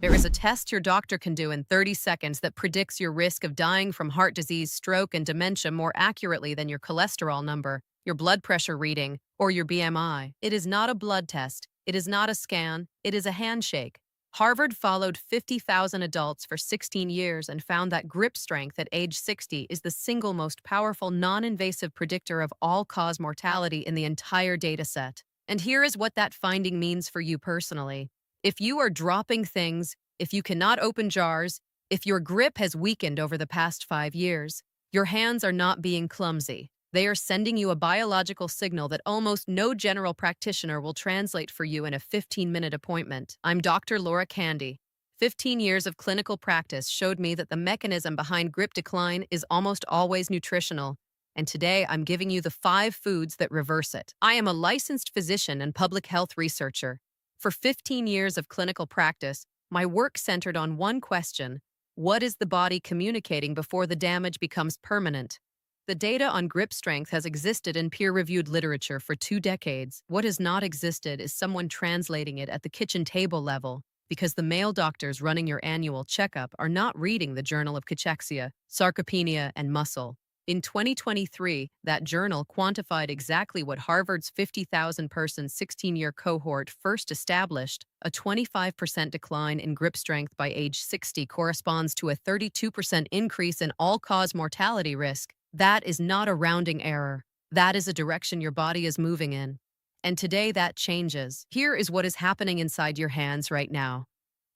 There is a test your doctor can do in 30 seconds that predicts your risk of dying from heart disease, stroke, and dementia more accurately than your cholesterol number, your blood pressure reading, or your BMI. It is not a blood test. It is not a scan. It is a handshake. Harvard followed 50,000 adults for 16 years and found that grip strength at age 60 is the single most powerful non-invasive predictor of all-cause mortality in the entire dataset. And here is what that finding means for you personally. If you are dropping things, if you cannot open jars, if your grip has weakened over the past 5 years, your hands are not being clumsy. They are sending you a biological signal that almost no general practitioner will translate for you in a 15-minute appointment. I'm Dr. Laura Candy. 15 years of clinical practice showed me that the mechanism behind grip decline is almost always nutritional. And today I'm giving you the 5 foods that reverse it. I am a licensed physician and public health researcher. For 15 years of clinical practice, my work centered on one question: what is the body communicating before the damage becomes permanent? The data on grip strength has existed in peer-reviewed literature for 2 decades. What has not existed is someone translating it at the kitchen table level, because the male doctors running your annual checkup are not reading the Journal of Cachexia, Sarcopenia, and Muscle. In 2023, that journal quantified exactly what Harvard's 50,000-person 16-year cohort first established: a 25% decline in grip strength by age 60 corresponds to a 32% increase in all-cause mortality risk. That is not a rounding error. That is a direction your body is moving in. And today that changes. Here is what is happening inside your hands right now.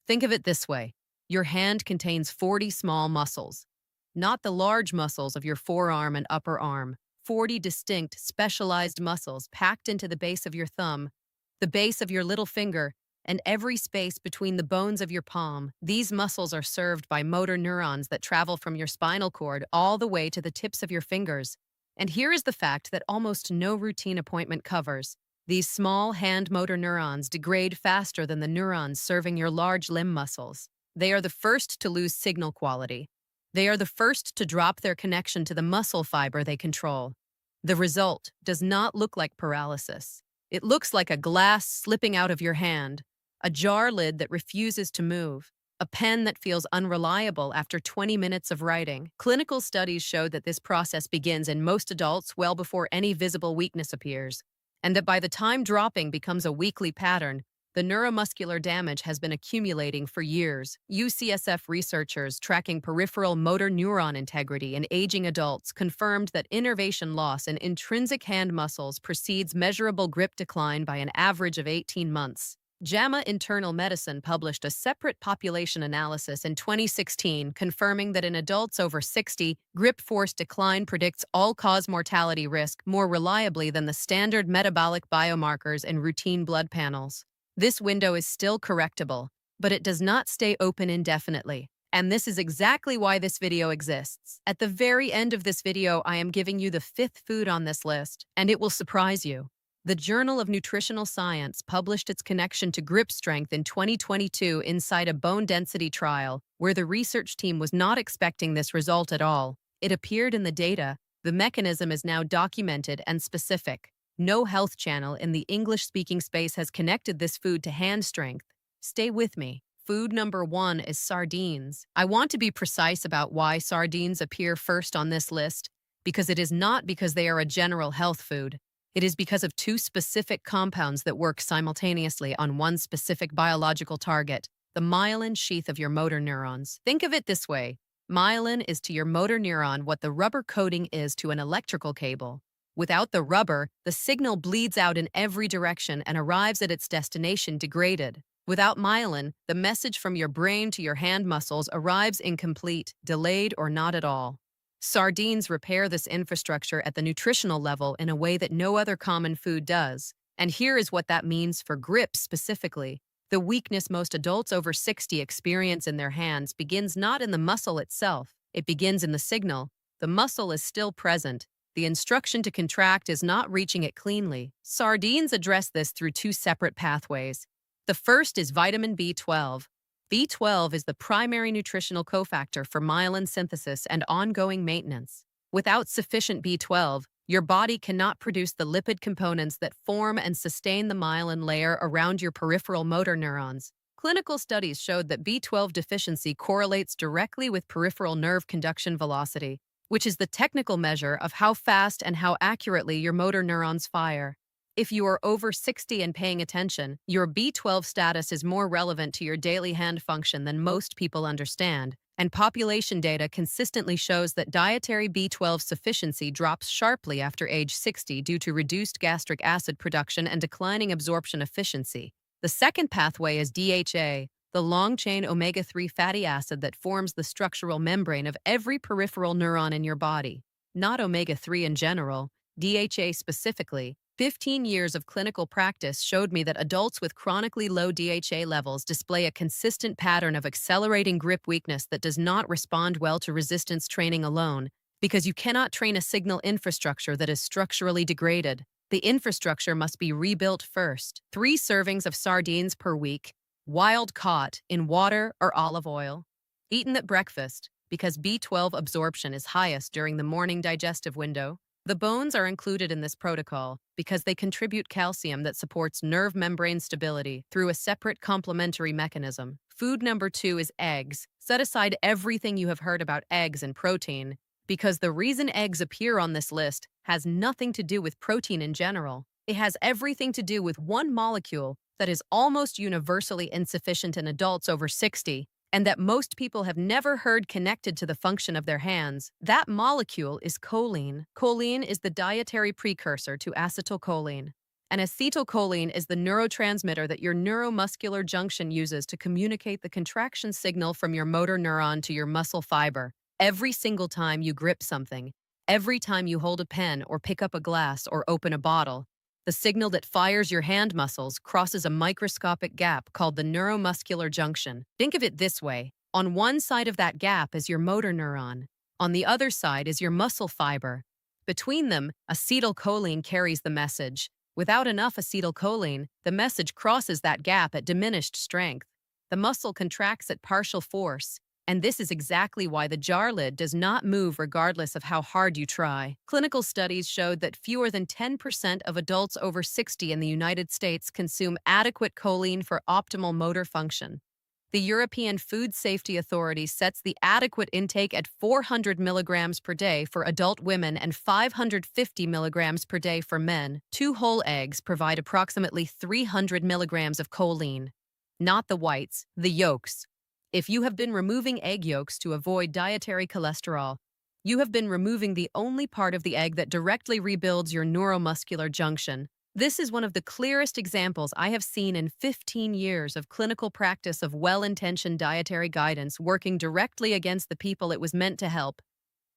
Think of it this way. Your hand contains 40 small muscles. Not the large muscles of your forearm and upper arm. 40 distinct, specialized muscles packed into the base of your thumb, the base of your little finger, and every space between the bones of your palm. These muscles are served by motor neurons that travel from your spinal cord all the way to the tips of your fingers. And here is the fact that almost no routine appointment covers. These small hand motor neurons degrade faster than the neurons serving your large limb muscles. They are the first to lose signal quality. They are the first to drop their connection to the muscle fiber they control. The result does not look like paralysis. It looks like a glass slipping out of your hand, a jar lid that refuses to move, a pen that feels unreliable after 20 minutes of writing. Clinical studies show that this process begins in most adults well before any visible weakness appears, and that by the time dropping becomes a weekly pattern, the neuromuscular damage has been accumulating for years. UCSF researchers tracking peripheral motor neuron integrity in aging adults confirmed that innervation loss in intrinsic hand muscles precedes measurable grip decline by an average of 18 months. JAMA Internal Medicine published a separate population analysis in 2016 confirming that in adults over 60, grip force decline predicts all-cause mortality risk more reliably than the standard metabolic biomarkers and routine blood panels. This window is still correctable, but it does not stay open indefinitely. And this is exactly why this video exists. At the very end of this video, I am giving you the 5th food on this list, and it will surprise you. The Journal of Nutritional Science published its connection to grip strength in 2022 inside a bone density trial, where the research team was not expecting this result at all. It appeared in the data. The mechanism is now documented and specific. No health channel in the English-speaking space has connected this food to hand strength. Stay with me. Food number 1 is sardines. I want to be precise about why sardines appear first on this list, because it is not because they are a general health food. It is because of 2 specific compounds that work simultaneously on one specific biological target: the myelin sheath of your motor neurons. Think of it this way. Myelin is to your motor neuron what the rubber coating is to an electrical cable. Without the rubber, the signal bleeds out in every direction and arrives at its destination degraded. Without myelin, the message from your brain to your hand muscles arrives incomplete, delayed, or not at all. Sardines repair this infrastructure at the nutritional level in a way that no other common food does. And here is what that means for grip specifically. The weakness most adults over 60 experience in their hands begins not in the muscle itself. It begins in the signal. The muscle is still present. The instruction to contract is not reaching it cleanly. Sardines address this through 2 separate pathways. The first is vitamin B12. B12 is the primary nutritional cofactor for myelin synthesis and ongoing maintenance. Without sufficient B12, your body cannot produce the lipid components that form and sustain the myelin layer around your peripheral motor neurons. Clinical studies showed that B12 deficiency correlates directly with peripheral nerve conduction velocity, which is the technical measure of how fast and how accurately your motor neurons fire. If you are over 60 and paying attention, your B12 status is more relevant to your daily hand function than most people understand, and population data consistently shows that dietary B12 sufficiency drops sharply after age 60 due to reduced gastric acid production and declining absorption efficiency. The second pathway is DHA, the long-chain omega-3 fatty acid that forms the structural membrane of every peripheral neuron in your body. Not omega-3 in general, DHA specifically. 15 years of clinical practice showed me that adults with chronically low DHA levels display a consistent pattern of accelerating grip weakness that does not respond well to resistance training alone, because you cannot train a signal infrastructure that is structurally degraded. The infrastructure must be rebuilt first. 3 servings of sardines per week, wild caught, in water or olive oil. Eaten at breakfast, because B12 absorption is highest during the morning digestive window. The bones are included in this protocol because they contribute calcium that supports nerve membrane stability through a separate complementary mechanism. Food number 2 is eggs. Set aside everything you have heard about eggs and protein, because the reason eggs appear on this list has nothing to do with protein in general. It has everything to do with one molecule that is almost universally insufficient in adults over 60, and that most people have never heard connected to the function of their hands. That molecule is choline. Choline is the dietary precursor to acetylcholine. And acetylcholine is the neurotransmitter that your neuromuscular junction uses to communicate the contraction signal from your motor neuron to your muscle fiber. Every single time you grip something, every time you hold a pen or pick up a glass or open a bottle, the signal that fires your hand muscles crosses a microscopic gap called the neuromuscular junction. Think of it this way. On one side of that gap is your motor neuron. On the other side is your muscle fiber. Between them, acetylcholine carries the message. Without enough acetylcholine, the message crosses that gap at diminished strength. The muscle contracts at partial force. And this is exactly why the jar lid does not move regardless of how hard you try. Clinical studies showed that fewer than 10% of adults over 60 in the United States consume adequate choline for optimal motor function. The European Food Safety Authority sets the adequate intake at 400 milligrams per day for adult women and 550 milligrams per day for men. 2 whole eggs provide approximately 300 milligrams of choline. Not the whites, the yolks. If you have been removing egg yolks to avoid dietary cholesterol, you have been removing the only part of the egg that directly rebuilds your neuromuscular junction. This is one of the clearest examples I have seen in 15 years of clinical practice of well-intentioned dietary guidance working directly against the people it was meant to help.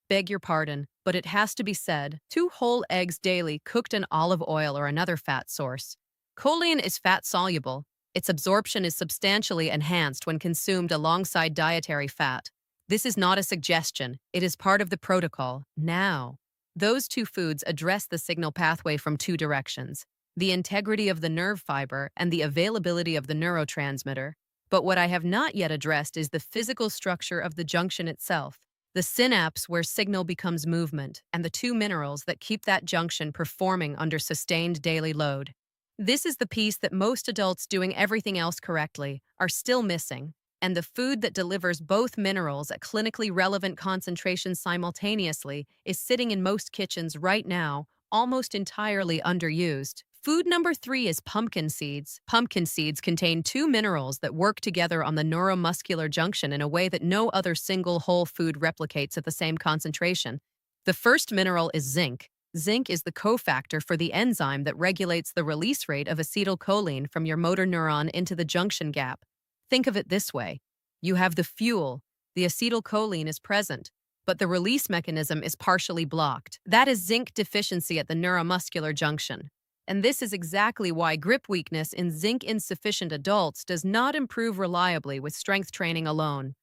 Beg your pardon, but it has to be said, 2 whole eggs daily cooked in olive oil or another fat source. Choline is fat-soluble. Its absorption is substantially enhanced when consumed alongside dietary fat. This is not a suggestion. It is part of the protocol. Now, those 2 foods address the signal pathway from 2 directions: the integrity of the nerve fiber and the availability of the neurotransmitter. But what I have not yet addressed is the physical structure of the junction itself, the synapse where signal becomes movement, and the 2 minerals that keep that junction performing under sustained daily load. This is the piece that most adults doing everything else correctly are still missing, and the food that delivers both minerals at clinically relevant concentrations simultaneously is sitting in most kitchens right now, almost entirely underused. Food number 3 is pumpkin seeds. Pumpkin seeds contain 2 minerals that work together on the neuromuscular junction in a way that no other single whole food replicates at the same concentration. The first mineral is zinc. Zinc is the cofactor for the enzyme that regulates the release rate of acetylcholine from your motor neuron into the junction gap. Think of it this way. You have the fuel. The acetylcholine is present, but the release mechanism is partially blocked. That is zinc deficiency at the neuromuscular junction. And this is exactly why grip weakness in zinc-insufficient adults does not improve reliably with strength training alone.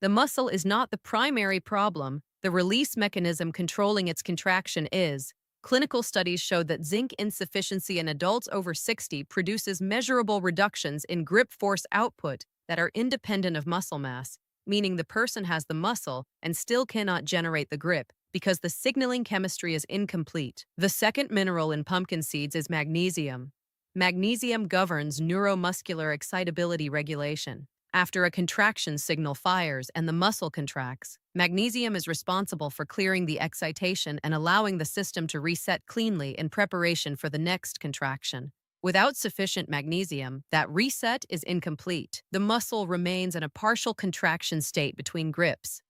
The muscle is not the primary problem. The release mechanism controlling its contraction is. Clinical studies showed that zinc insufficiency in adults over 60 produces measurable reductions in grip force output that are independent of muscle mass, meaning the person has the muscle and still cannot generate the grip because the signaling chemistry is incomplete. The second mineral in pumpkin seeds is magnesium. Magnesium governs neuromuscular excitability regulation. After a contraction signal fires and the muscle contracts, magnesium is responsible for clearing the excitation and allowing the system to reset cleanly in preparation for the next contraction. Without sufficient magnesium, that reset is incomplete. The muscle remains in a partial contraction state between grips.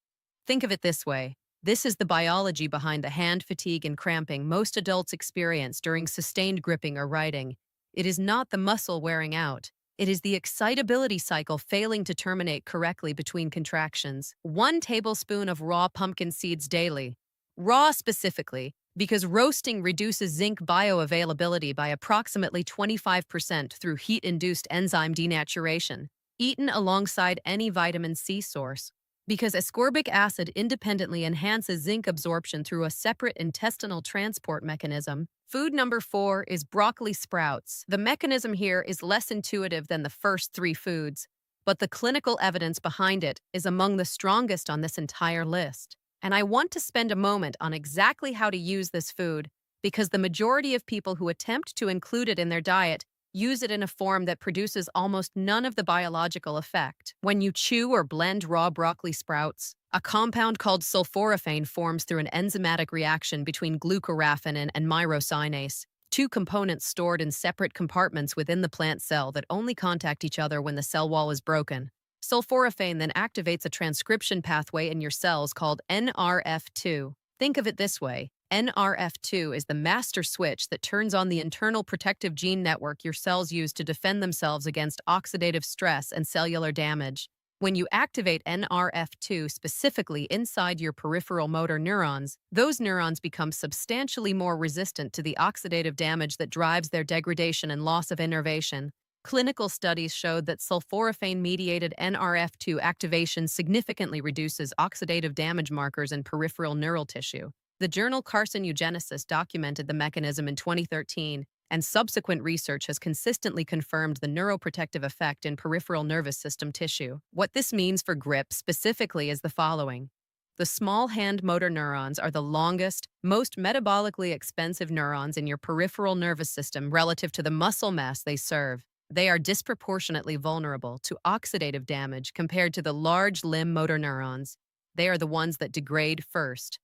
Think of it this way. This is the biology behind the hand fatigue and cramping most adults experience during sustained gripping or writing. It is not the muscle wearing out. It is the excitability cycle failing to terminate correctly between contractions. 1 tablespoon of raw pumpkin seeds daily. Raw specifically, because roasting reduces zinc bioavailability by approximately 25% through heat-induced enzyme denaturation. Eaten alongside any vitamin C source, because ascorbic acid independently enhances zinc absorption through a separate intestinal transport mechanism. Food number 4 is broccoli sprouts. The mechanism here is less intuitive than the first 3 foods, but the clinical evidence behind it is among the strongest on this entire list. And I want to spend a moment on exactly how to use this food, because the majority of people who attempt to include it in their diet use it in a form that produces almost none of the biological effect. When you chew or blend raw broccoli sprouts, a compound called sulforaphane forms through an enzymatic reaction between glucoraphanin and myrosinase, 2 components stored in separate compartments within the plant cell that only contact each other when the cell wall is broken. Sulforaphane then activates a transcription pathway in your cells called NRF2. Think of it this way. NRF2 is the master switch that turns on the internal protective gene network your cells use to defend themselves against oxidative stress and cellular damage. When you activate NRF2 specifically inside your peripheral motor neurons, those neurons become substantially more resistant to the oxidative damage that drives their degradation and loss of innervation. Clinical studies showed that sulforaphane-mediated NRF2 activation significantly reduces oxidative damage markers in peripheral neural tissue. The journal Carcinogenesis documented the mechanism in 2013, and subsequent research has consistently confirmed the neuroprotective effect in peripheral nervous system tissue. What this means for grip specifically is the following. The small hand motor neurons are the longest, most metabolically expensive neurons in your peripheral nervous system relative to the muscle mass they serve. They are disproportionately vulnerable to oxidative damage compared to the large limb motor neurons. They are the ones that degrade first.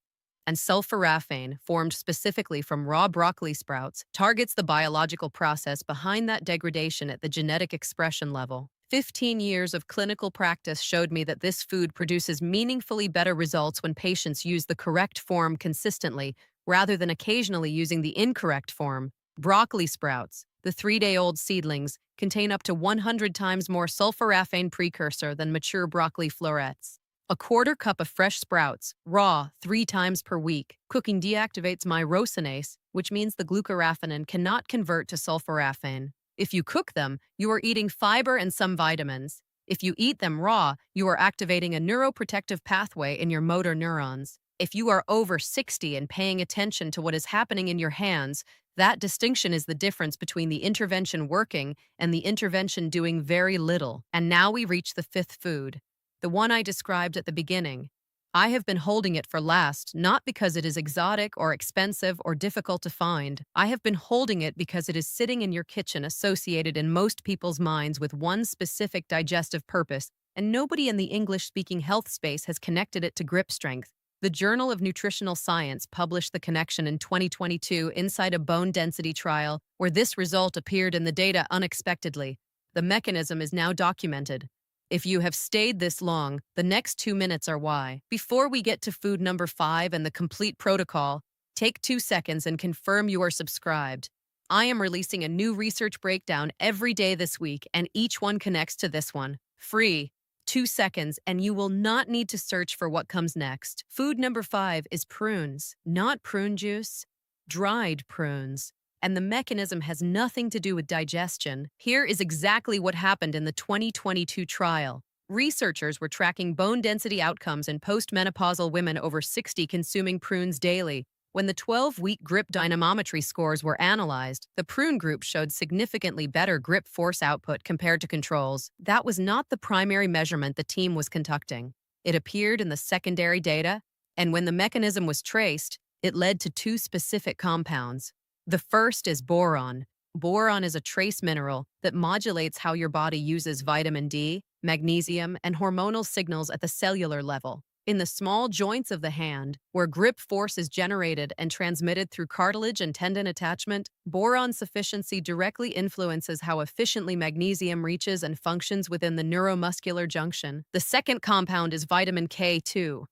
And sulforaphane, formed specifically from raw broccoli sprouts, targets the biological process behind that degradation at the genetic expression level. 15 years of clinical practice showed me that this food produces meaningfully better results when patients use the correct form consistently, rather than occasionally using the incorrect form. Broccoli sprouts, the 3-day-old seedlings, contain up to 100 times more sulforaphane precursor than mature broccoli florets. A 1/4 cup of fresh sprouts, raw, 3 times per week. Cooking deactivates myrosinase, which means the glucoraphanin cannot convert to sulforaphane. If you cook them, you are eating fiber and some vitamins. If you eat them raw, you are activating a neuroprotective pathway in your motor neurons. If you are over 60 and paying attention to what is happening in your hands, that distinction is the difference between the intervention working and the intervention doing very little. And now we reach the 5th food. The one I described at the beginning. I have been holding it for last, not because it is exotic or expensive or difficult to find. I have been holding it because it is sitting in your kitchen associated in most people's minds with one specific digestive purpose, and nobody in the English-speaking health space has connected it to grip strength. The Journal of Nutritional Science published the connection in 2022 inside a bone density trial, where this result appeared in the data unexpectedly. The mechanism is now documented. If you have stayed this long, the next 2 minutes are why. Before we get to food number 5 and the complete protocol, take 2 seconds and confirm you are subscribed. I am releasing a new research breakdown every day this week, and each one connects to this one. Free. 2 seconds, and you will not need to search for what comes next. Food number 5 is prunes, not prune juice, dried prunes. And the mechanism has nothing to do with digestion. Here is exactly what happened in the 2022 trial. Researchers were tracking bone density outcomes in postmenopausal women over 60 consuming prunes daily. When the 12-week grip dynamometry scores were analyzed, the prune group showed significantly better grip force output compared to controls. That was not the primary measurement the team was conducting. It appeared in the secondary data, and when the mechanism was traced, it led to 2 specific compounds. The first is boron, Boron is a trace mineral that modulates how your body uses vitamin D, magnesium, and hormonal signals at the cellular level. In the small joints of the hand, where grip force is generated and transmitted through cartilage and tendon attachment, boron sufficiency directly influences how efficiently magnesium reaches and functions within the neuromuscular junction. The second compound is vitamin K2.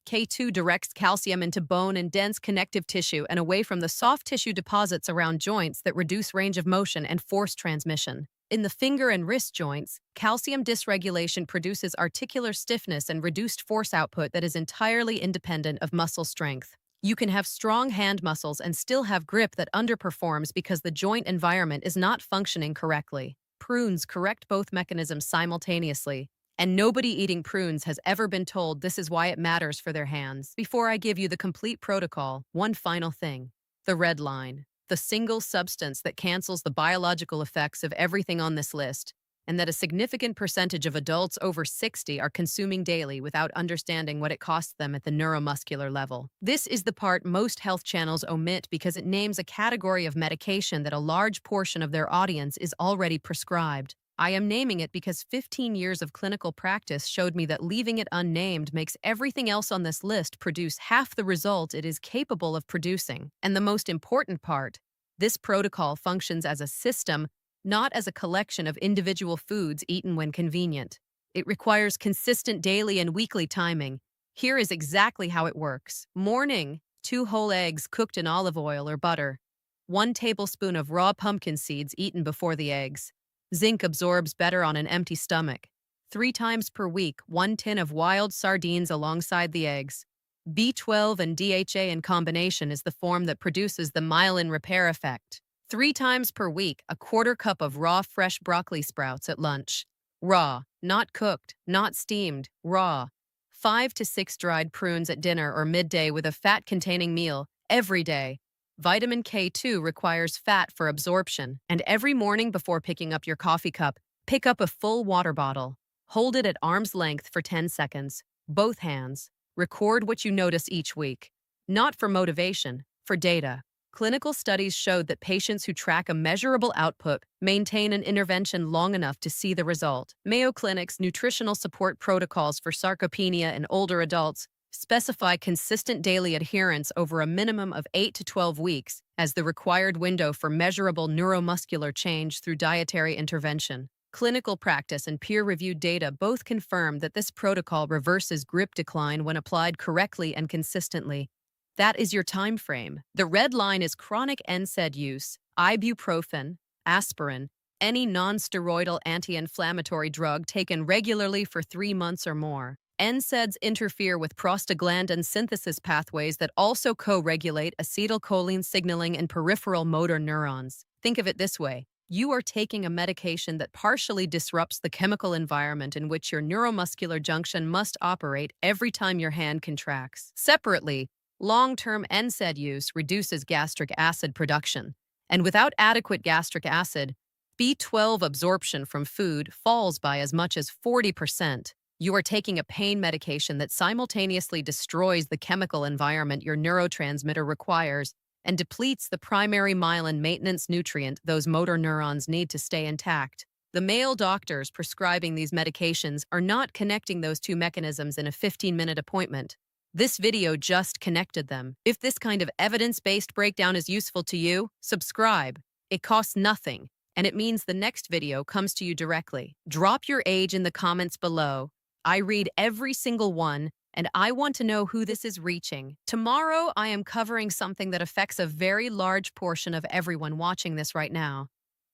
K2 directs calcium into bone and dense connective tissue and away from the soft tissue deposits around joints that reduce range of motion and force transmission. In the finger and wrist joints, calcium dysregulation produces articular stiffness and reduced force output that is entirely independent of muscle strength. You can have strong hand muscles and still have grip that underperforms because the joint environment is not functioning correctly. Prunes correct both mechanisms simultaneously, and nobody eating prunes has ever been told this is why it matters for their hands. Before I give you the complete protocol, one final thing. The red line. The single substance that cancels the biological effects of everything on this list, and that a significant percentage of adults over 60 are consuming daily without understanding what it costs them at the neuromuscular level. This is the part most health channels omit because it names a category of medication that a large portion of their audience is already prescribed. I am naming it because 15 years of clinical practice showed me that leaving it unnamed makes everything else on this list produce half the result it is capable of producing. And the most important part, this protocol functions as a system, not as a collection of individual foods eaten when convenient. It requires consistent daily and weekly timing. Here is exactly how it works. Morning, 2 whole eggs cooked in olive oil or butter. 1 tablespoon of raw pumpkin seeds eaten before the eggs. Zinc absorbs better on an empty stomach. 3 times per week, 1 tin of wild sardines alongside the eggs. B12 and DHA in combination is the form that produces the myelin repair effect. 3 times per week, a quarter cup of raw fresh broccoli sprouts at lunch. Raw, not cooked, not steamed, raw. 5 to 6 dried prunes at dinner or midday with a fat-containing meal every day. Vitamin K2 requires fat for absorption, and every morning before picking up your coffee cup, pick up a full water bottle. Hold it at arm's length for 10 seconds, both hands. Record what you notice each week. Not for motivation, for data. Clinical studies showed that patients who track a measurable output maintain an intervention long enough to see the result. Mayo Clinic's nutritional support protocols for sarcopenia in older adults specify consistent daily adherence over a minimum of 8 to 12 weeks as the required window for measurable neuromuscular change through dietary intervention. Clinical practice and peer-reviewed data both confirm that this protocol reverses grip decline when applied correctly and consistently. That is your time frame. The red line is chronic NSAID use, ibuprofen, aspirin, any non-steroidal anti-inflammatory drug taken regularly for 3 months or more. NSAIDs interfere with prostaglandin synthesis pathways that also co-regulate acetylcholine signaling in peripheral motor neurons. Think of it this way. You are taking a medication that partially disrupts the chemical environment in which your neuromuscular junction must operate every time your hand contracts. Separately, long-term NSAID use reduces gastric acid production, and without adequate gastric acid, B12 absorption from food falls by as much as 40%. You are taking a pain medication that simultaneously destroys the chemical environment your neurotransmitter requires and depletes the primary myelin maintenance nutrient those motor neurons need to stay intact. The male doctors prescribing these medications are not connecting those two mechanisms in a 15-minute appointment. This video just connected them. If this kind of evidence-based breakdown is useful to you, subscribe. It costs nothing, and it means the next video comes to you directly. Drop your age in the comments below. I read every single one, and I want to know who this is reaching. Tomorrow, I am covering something that affects a very large portion of everyone watching this right now.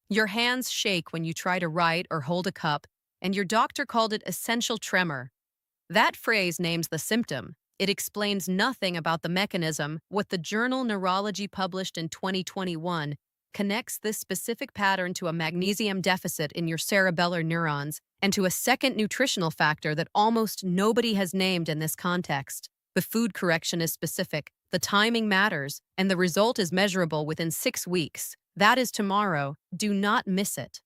Your hands shake when you try to write or hold a cup, and your doctor called it essential tremor. That phrase names the symptom. It explains nothing about the mechanism. What the journal Neurology published in 2021 connects this specific pattern to a magnesium deficit in your cerebellar neurons and to a second nutritional factor that almost nobody has named in this context. The food correction is specific, the timing matters, and the result is measurable within 6 weeks. That is tomorrow. Do not miss it.